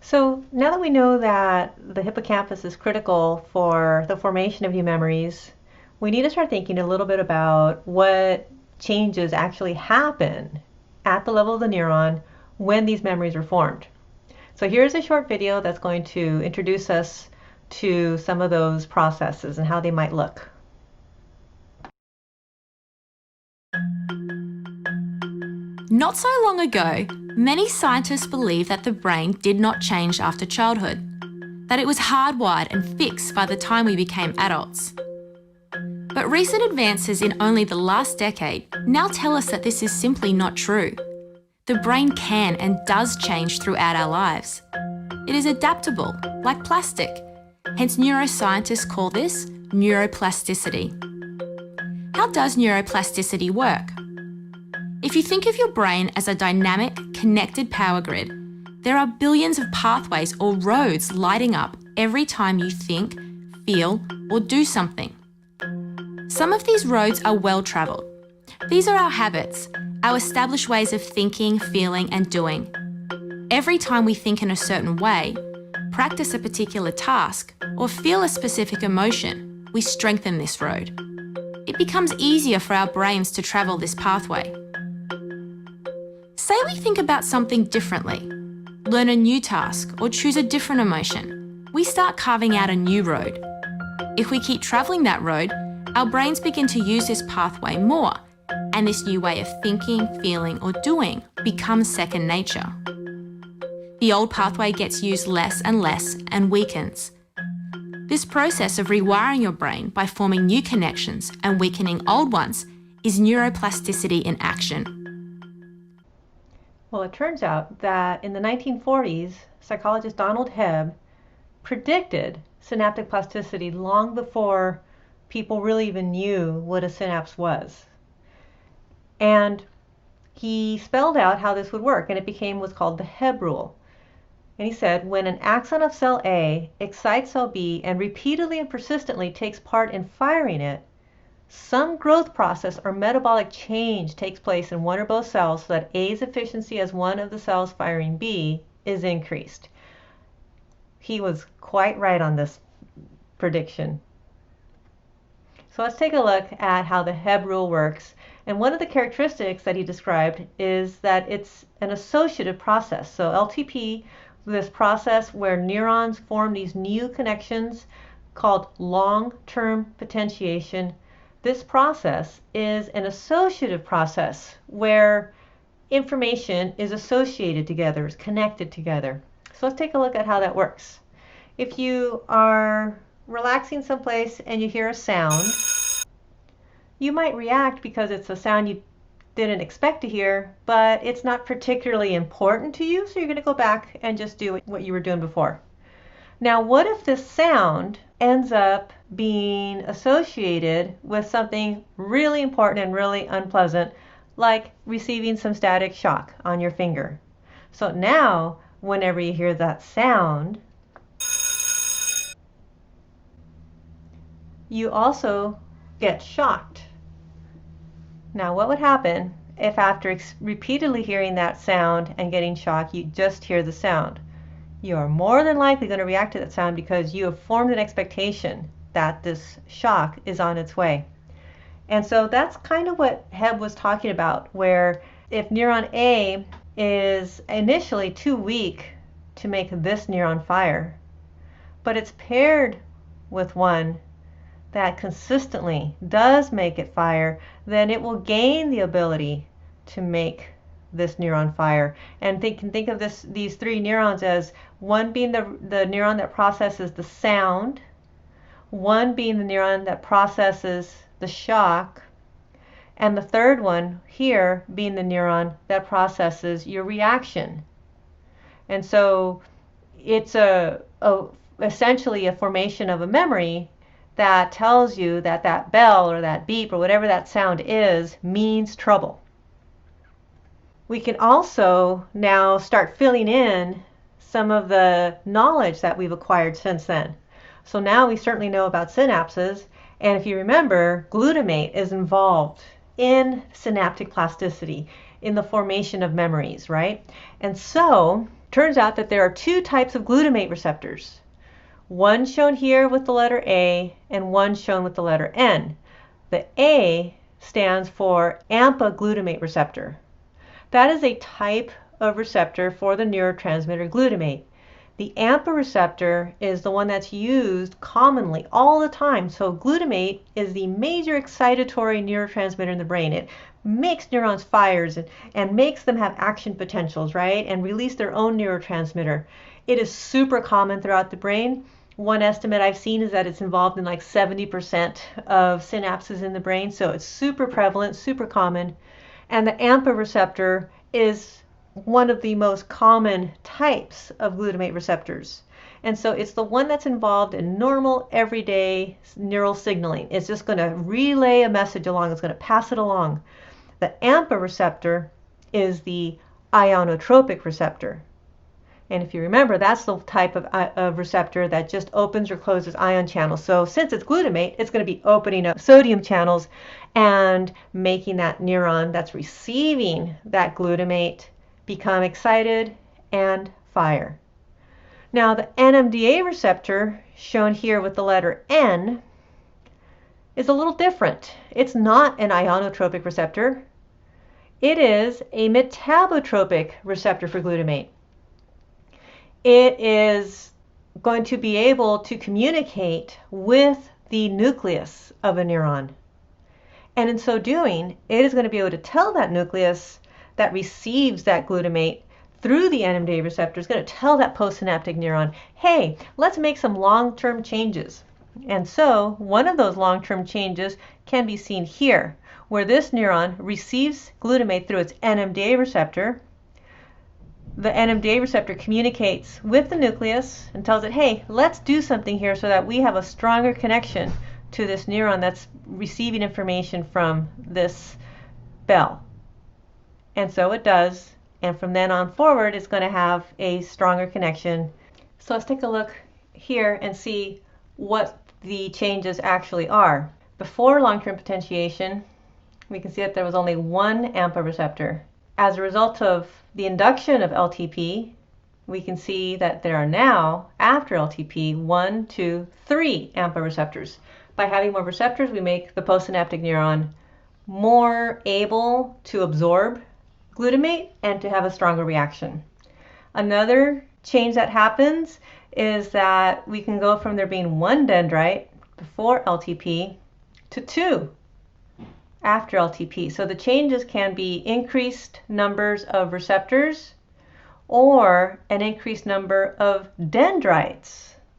So now that we know that the hippocampus is critical for the formation of new memories, we need to start thinking a little bit about what changes actually happen at the level of the neuron when these memories are formed. So here's a short video that's going to introduce us to some of those processes and how they might look. Not so long ago, many scientists believed that the brain did not change after childhood, that it was hardwired and fixed by the time we became adults. But recent advances in only the last decade now tell us that this is simply not true. The brain can and does change throughout our lives. It is adaptable, like plastic. Hence, neuroscientists call this neuroplasticity. How does neuroplasticity work? If you think of your brain as a dynamic, connected power grid, there are billions of pathways or roads lighting up every time you think, feel, or do something. Some of these roads are well-travelled. These are our habits, our established ways of thinking, feeling, and doing. Every time we think in a certain way, practice a particular task, or feel a specific emotion, we strengthen this road. It becomes easier for our brains to travel this pathway. Say we think about something differently, learn a new task, or choose a different emotion. We start carving out a new road. If we keep travelling that road, our brains begin to use this pathway more, and this new way of thinking, feeling, or doing becomes second nature. The old pathway gets used less and less and weakens. This process of rewiring your brain by forming new connections and weakening old ones is neuroplasticity in action. Well, it turns out that in the 1940s, psychologist Donald Heb predicted synaptic plasticity long before people really even knew what a synapse was. And he spelled out how this would work, and it became what's called the Heb Rule. And he said, when an axon of cell A excites cell B and repeatedly and persistently takes part in firing it, some growth process or metabolic change takes place in one or both cells so that A's efficiency as one of the cells firing B is increased. He was quite right on this prediction. So let's take a look at how the Heb Rule works. And one of the characteristics that he described is that it's an associative process. So LTP, this process where neurons form these new connections called long-term potentiation. This process is an associative process where information is associated together, is connected together. So let's take a look at how that works. If you are relaxing someplace and you hear a sound, you might react because it's a sound you didn't expect to hear, but it's not particularly important to you, so you're going to go back and just do what you were doing before. Now, what if this sound ends up being associated with something really important and really unpleasant, like receiving some static shock on your finger? So now, whenever you hear that sound, you also get shocked. Now, what would happen if after repeatedly hearing that sound and getting shocked, you just hear the sound? You are more than likely going to react to that sound because you have formed an expectation that this shock is on its way. And so that's kind of what Heb was talking about, where if neuron A is initially too weak to make this neuron fire, but it's paired with one that consistently does make it fire, then it will gain the ability to make this neuron fire. And think of these three neurons as one being the neuron that processes the sound, one being the neuron that processes the shock, and the third one here being the neuron that processes your reaction. And so it's essentially a formation of a memory that tells you that that bell or that beep or whatever that sound is means trouble. We can also now start filling in some of the knowledge that we've acquired since then. So now we certainly know about synapses, and if you remember, glutamate is involved in synaptic plasticity, in the formation of memories, right? And so turns out that there are two types of glutamate receptors. One shown here with the letter A and one shown with the letter N. The A stands for AMPA glutamate receptor. That is a type of receptor for the neurotransmitter glutamate. The AMPA receptor is the one that's used commonly all the time. So glutamate is the major excitatory neurotransmitter in the brain. It makes neurons fire and makes them have action potentials, right? And release their own neurotransmitter. It is super common throughout the brain. One estimate I've seen is that it's involved in like 70% of synapses in the brain. So it's super prevalent, super common. And the AMPA receptor is one of the most common types of glutamate receptors. And so it's the one that's involved in normal, everyday neural signaling. It's just going to relay a message along. It's going to pass it along. The AMPA receptor is the ionotropic receptor. And if you remember, that's the type of receptor that just opens or closes ion channels. So since it's glutamate, it's going to be opening up sodium channels and making that neuron that's receiving that glutamate become excited and fire. Now the NMDA receptor, shown here with the letter N, is a little different. It's not an ionotropic receptor. It is a metabotropic receptor for glutamate. It is going to be able to communicate with the nucleus of a neuron. And in so doing, it is going to be able to tell that nucleus that receives that glutamate through the NMDA receptor, is going to tell that postsynaptic neuron, hey, let's make some long-term changes. And so one of those long-term changes can be seen here, where this neuron receives glutamate through its NMDA receptor. The NMDA receptor communicates with the nucleus and tells it, hey, let's do something here so that we have a stronger connection to this neuron that's receiving information from this bell. And so it does, and from then on forward, it's going to have a stronger connection. So let's take a look here and see what the changes actually are. Before long-term potentiation, we can see that there was only one AMPA receptor. As a result of the induction of LTP, we can see that there are now, after LTP, 1, 2, 3 AMPA receptors. By having more receptors, we make the postsynaptic neuron more able to absorb glutamate and to have a stronger reaction. Another change that happens is that we can go from there being one dendrite before LTP to 2 after LTP. So the changes can be increased numbers of receptors or an increased number of dendrites.